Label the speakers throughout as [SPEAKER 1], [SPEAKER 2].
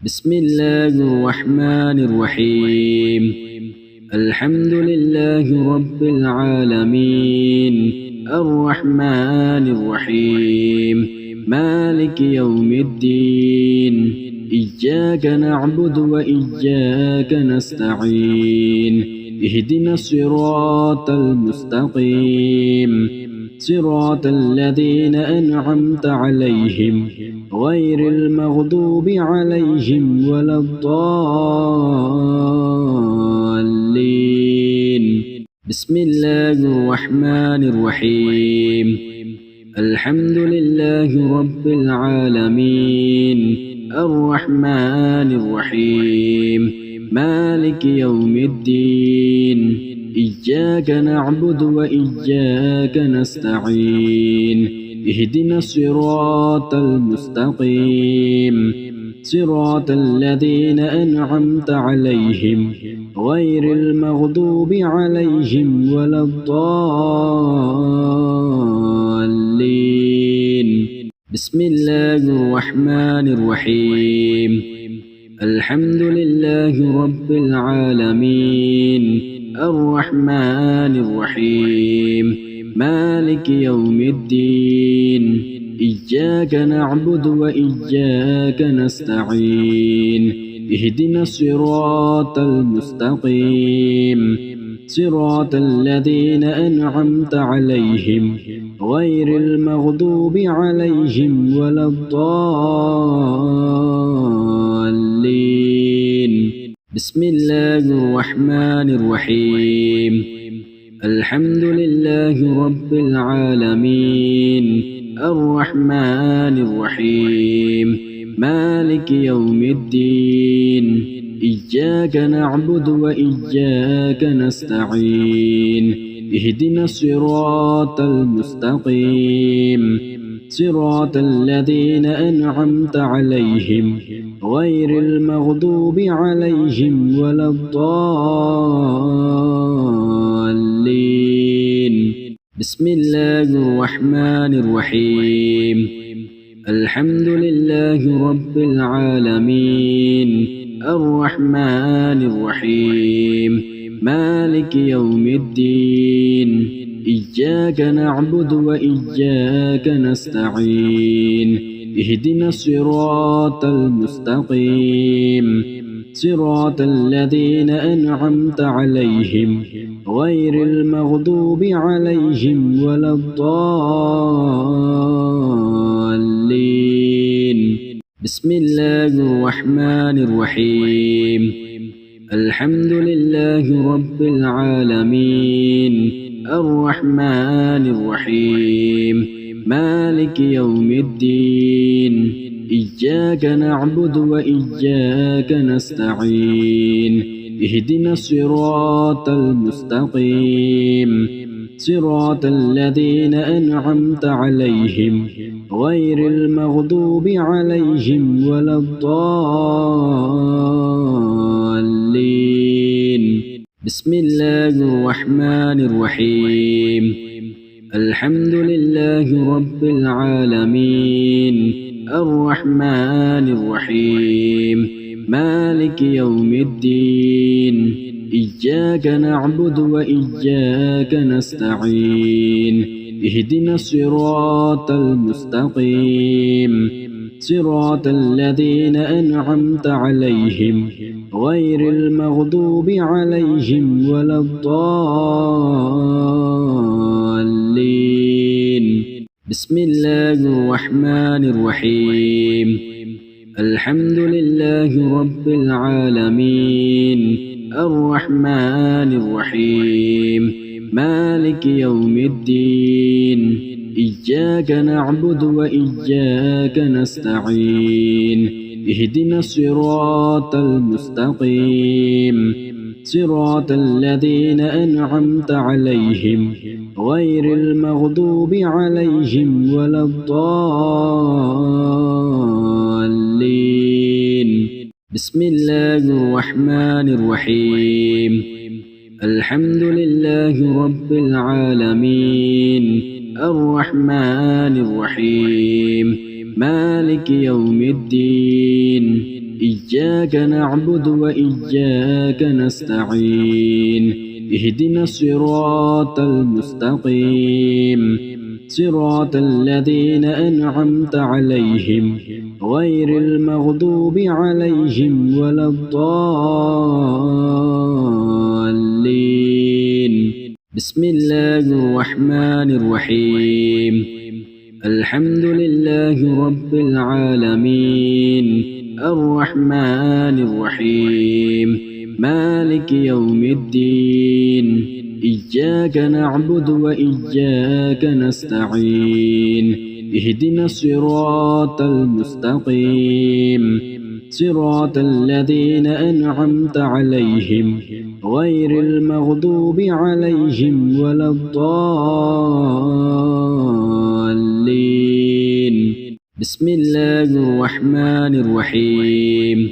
[SPEAKER 1] بسم الله الرحمن الرحيم. الحمد لله رب العالمين، الرحمن الرحيم، مالك يوم الدين. إياك نعبد وإياك نستعين، اهدنا الصراط المستقيم، صراط الذين أنعمت عليهم غير المغضوب عليهم ولا الضالين. بسم الله الرحمن الرحيم. الحمد لله رب العالمين، الرحمن الرحيم، مالك يوم الدين. إياك نعبد وإياك نستعين، اهدنا الصراط المستقيم، صراط الذين أنعمت عليهم غير المغضوب عليهم ولا الضالين. بسم الله الرحمن الرحيم. الحمد لله رب العالمين، الرحمن الرحيم، مالك يوم الدين. إياك نعبد وإياك نستعين، اهدنا الصراط المستقيم، صراط الذين أنعمت عليهم غير المغضوب عليهم ولا الضالين. بسم الله الرحمن الرحيم. الحمد لله رب العالمين، الرحمن الرحيم، مالك يوم الدين. إياك نعبد وإياك نستعين، اهدنا الصراط المستقيم، صراط الذين أنعمت عليهم غير المغضوب عليهم ولا الضالين. بسم الله الرحمن الرحيم. الحمد لله رب العالمين، الرحمن الرحيم، مالك يوم الدين. إياك نعبد وإياك نستعين، اهدنا الصراط المستقيم، صراط الذين أنعمت عليهم غير المغضوب عليهم ولا الضالين. بسم الله الرحمن الرحيم. الحمد لله رب العالمين، الرحمن الرحيم، مالك يوم الدين. إياك نعبد وإياك نستعين، اهدنا الصراط المستقيم، صراط الذين أنعمت عليهم غير المغضوب عليهم ولا الضالين. بسم الله الرحمن الرحيم. الحمد لله رب العالمين، الرحمن الرحيم، مالك يوم الدين. إياك نعبد وإياك نستعين، اهدنا الصراط المستقيم، صراط الذين أنعمت عليهم غير المغضوب عليهم ولا الضالين. بسم الله الرحمن الرحيم. الحمد لله رب العالمين، الرحمن الرحيم، مالك يوم الدين. إياك نعبد وإياك نستعين، اهدنا الصراط المستقيم، صراط الذين أنعمت عليهم غير المغضوب عليهم ولا الضالين. بسم الله الرحمن الرحيم. الحمد لله رب العالمين، الرحمن الرحيم، مالك يوم الدين. إياك نعبد وإياك نستعين اهدنا الصراط المستقيم صراط الذين أنعمت عليهم غير المغضوب عليهم ولا الضالين بسم الله الرحمن الرحيم الحمد لله رب العالمين الرحمن الرحيم مالك يوم الدين إياك نعبد وإياك نستعين اهدنا الصراط المستقيم صراط الذين أنعمت عليهم غير المغضوب عليهم ولا الضالين بسم الله الرحمن الرحيم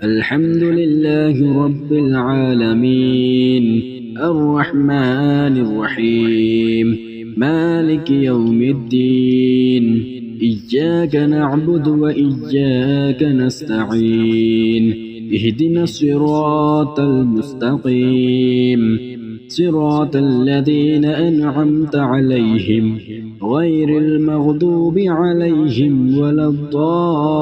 [SPEAKER 1] الحمد لله رب العالمين الرحمن الرحيم مالك يوم الدين إياك نعبد وإياك نستعين اهدنا الصراط المستقيم صراط الذين أنعمت عليهم غير المغضوب عليهم ولا الضالين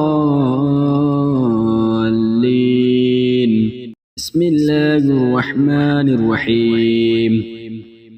[SPEAKER 1] بسم الله الرحمن الرحيم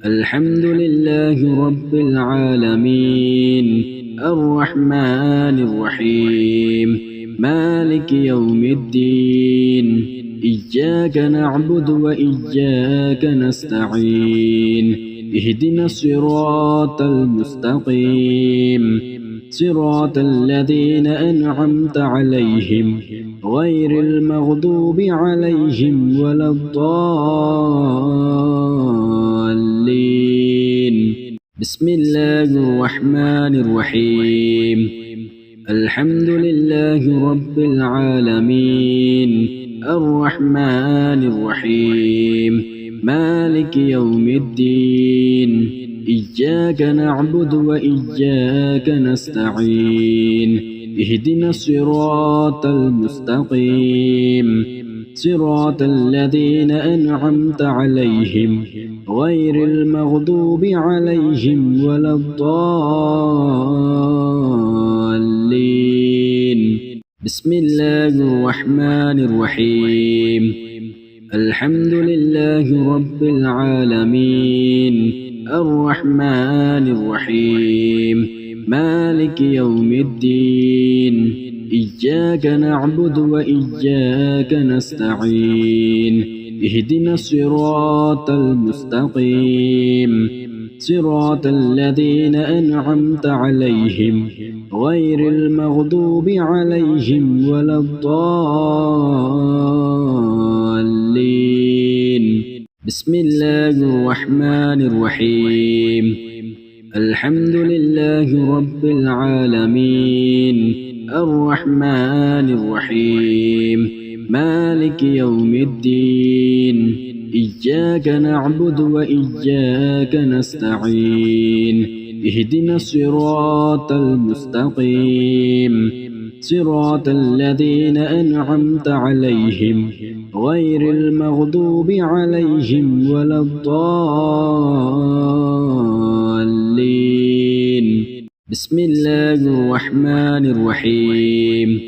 [SPEAKER 1] الحمد لله رب العالمين الرحمن الرحيم مالك يوم الدين إياك نعبد وإياك نستعين اهدنا الصراط المستقيم صراط الذين أنعمت عليهم غير المغضوب عليهم ولا الضالين بسم الله الرحمن الرحيم الحمد لله رب العالمين الرحمن الرحيم مالك يوم الدين إياك نعبد وإياك نستعين اهدنا الصراط المستقيم صراط الذين أنعمت عليهم غير المغضوب عليهم ولا الضالين بسم الله الرحمن الرحيم الحمد لله رب العالمين الرحمن الرحيم مالك يوم الدين إياك نعبد وإياك نستعين اهدنا الصراط المستقيم صراط الذين أنعمت عليهم غير المغضوب عليهم ولا الضالين بسم الله الرحمن الرحيم الحمد لله رب العالمين الرحمن الرحيم مالك يوم الدين إياك نعبد وإياك نستعين اهدنا الصراط المستقيم صراط الذين أنعمت عليهم غير المغضوب عليهم ولا الضالين بسم الله الرحمن الرحيم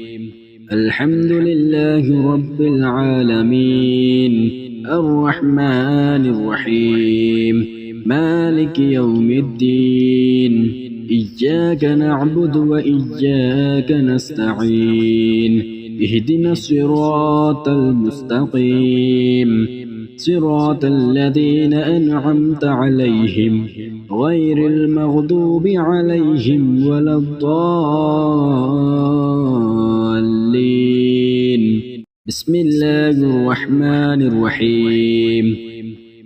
[SPEAKER 1] الحمد لله رب العالمين الرحمن الرحيم مالك يوم الدين إياك نعبد وإياك نستعين اهدنا الصراط المستقيم صراط الذين أنعمت عليهم غير المغضوب عليهم ولا الضالين بسم الله الرحمن الرحيم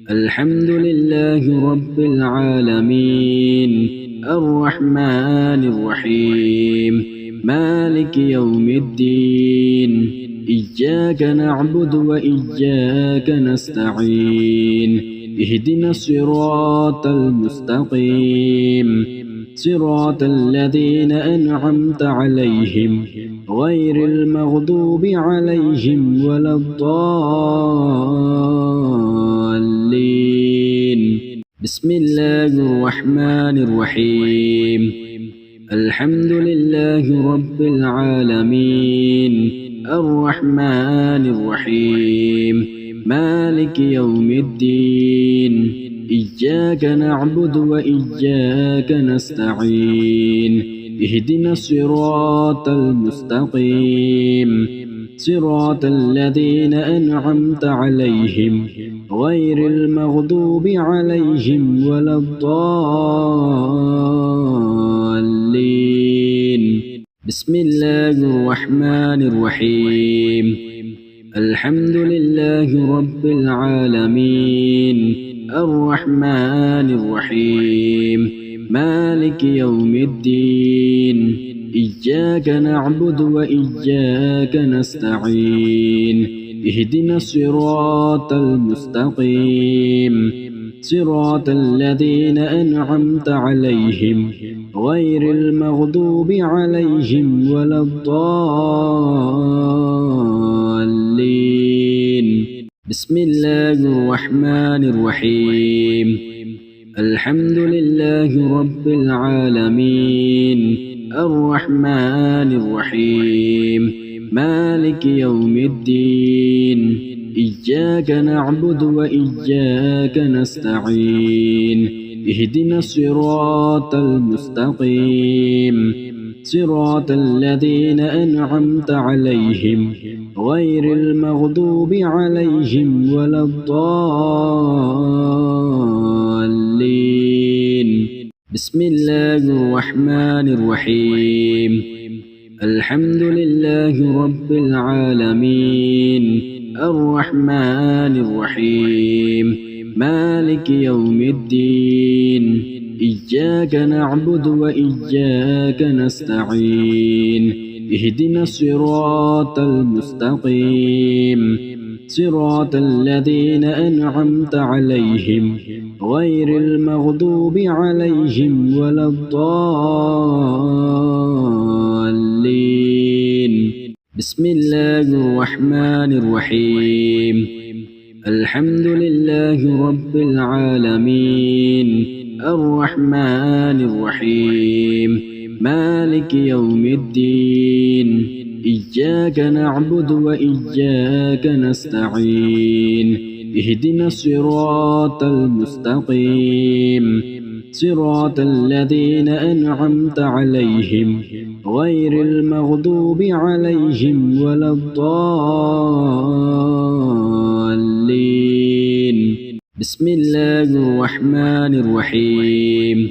[SPEAKER 1] الحمد لله رب العالمين الرحمن الرحيم مالك يوم الدين إياك نعبد وإياك نستعين اهدنا الصراط المستقيم صراط الذين أنعمت عليهم غير المغضوب عليهم ولا الضالين. بسم الله الرحمن الرحيم. الحمد لله رب العالمين الرحمن الرحيم مالك يوم الدين إياك نعبد وإياك نستعين اهدنا الصراط المستقيم صراط الذين أنعمت عليهم غير المغضوب عليهم ولا الضالين. بسم الله الرحمن الرحيم. الحمد لله رب العالمين الرحمن الرحيم مالك يوم الدين إياك نعبد وإياك نستعين اهدنا الصراط المستقيم صراط الذين أنعمت عليهم غير المغضوب عليهم ولا الضالين. بسم الله الرحمن الرحيم. الحمد لله رب العالمين الرحمن الرحيم مالك يوم الدين إياك نعبد وإياك نستعين اهدنا الصراط المستقيم صراط الذين أنعمت عليهم غير المغضوب عليهم ولا الضالين. بسم الله الرحمن الرحيم. الحمد لله رب العالمين الرحمن الرحيم مالك يوم الدين إياك نعبد وإياك نستعين اهدنا الصراط المستقيم صراط الذين أنعمت عليهم غير المغضوب عليهم ولا الضالين. بسم الله الرحمن الرحيم. الحمد لله رب العالمين الرحمن الرحيم مالك يوم الدين إياك نعبد وإياك نستعين اهدنا الصراط المستقيم صراط الذين أنعمت عليهم غير المغضوب عليهم ولا الضالين. بسم الله الرحمن الرحيم.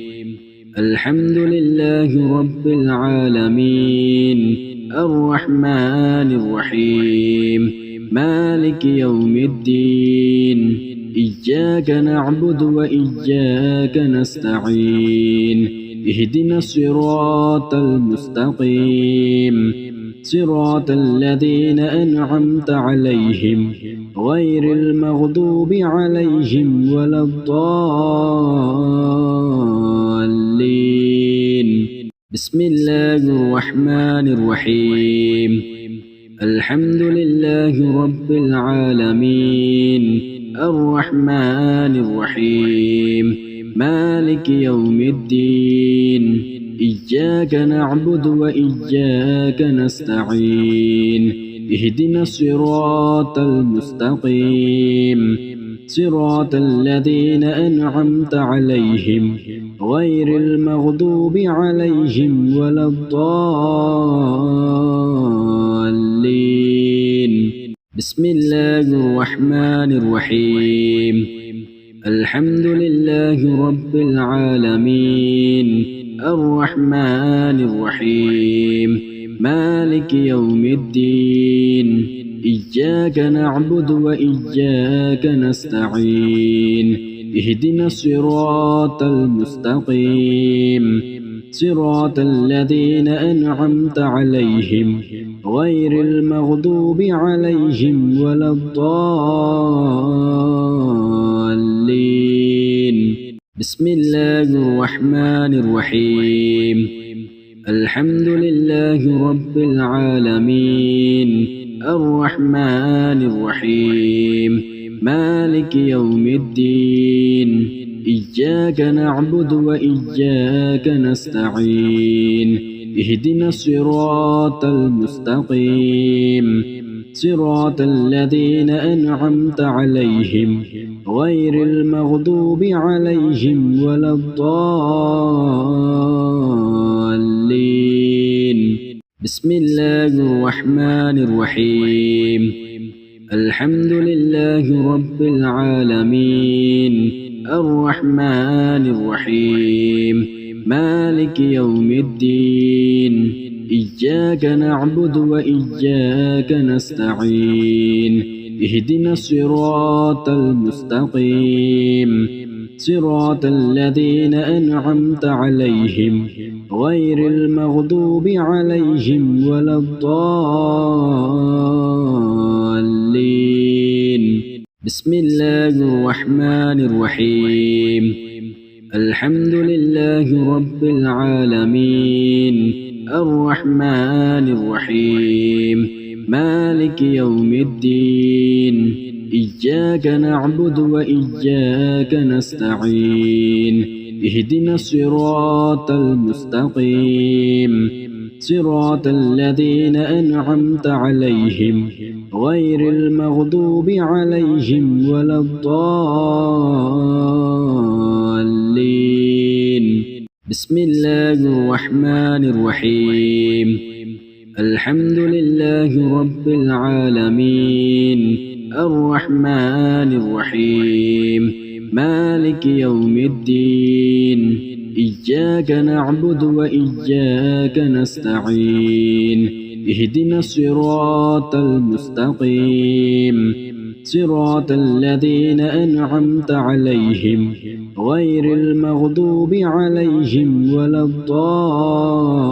[SPEAKER 1] الحمد لله رب العالمين الرحمن الرحيم مالك يوم الدين إياك نعبد وإياك نستعين اهدنا الصراط المستقيم صراط الذين أنعمت عليهم غير المغضوب عليهم ولا الضالين. بسم الله الرحمن الرحيم. الحمد لله رب العالمين الرحمن الرحيم مالك يوم الدين إياك نعبد وإياك نستعين اهدنا الصراط المستقيم صراط الذين أنعمت عليهم غير المغضوب عليهم ولا الضالين. بسم الله الرحمن الرحيم. الحمد لله رب العالمين الرحمن الرحيم مالك يوم الدين إياك نعبد وإياك نستعين اهدنا الصراط المستقيم صراط الذين أنعمت عليهم غير المغضوب عليهم ولا الضالين. بسم الله الرحمن الرحيم. الحمد لله رب العالمين الرحمن الرحيم مالك يوم الدين إياك نعبد وإياك نستعين اهدنا الصراط المستقيم صراط الذين أنعمت عليهم غير المغضوب عليهم ولا الضالين بسم الله الرحمن الرحيم الحمد لله رب العالمين الرحمن الرحيم مالك يوم الدين إياك نعبد وإياك نستعين اهدنا الصراط المستقيم صراط الذين أنعمت عليهم غير المغضوب عليهم ولا الضالين بسم الله الرحمن الرحيم الحمد لله رب العالمين الرحمن الرحيم مالك يوم الدين إياك نعبد وإياك نستعين اهدنا الصراط المستقيم صراط الذين أنعمت عليهم غير المغضوب عليهم ولا الضالين بسم الله الرحمن الرحيم الحمد لله رب العالمين الرحمن الرحيم مالك يوم الدين إياك نعبد وإياك نستعين اهدنا الصراط المستقيم صراط الذين أنعمت عليهم غير المغضوب عليهم ولا الضالين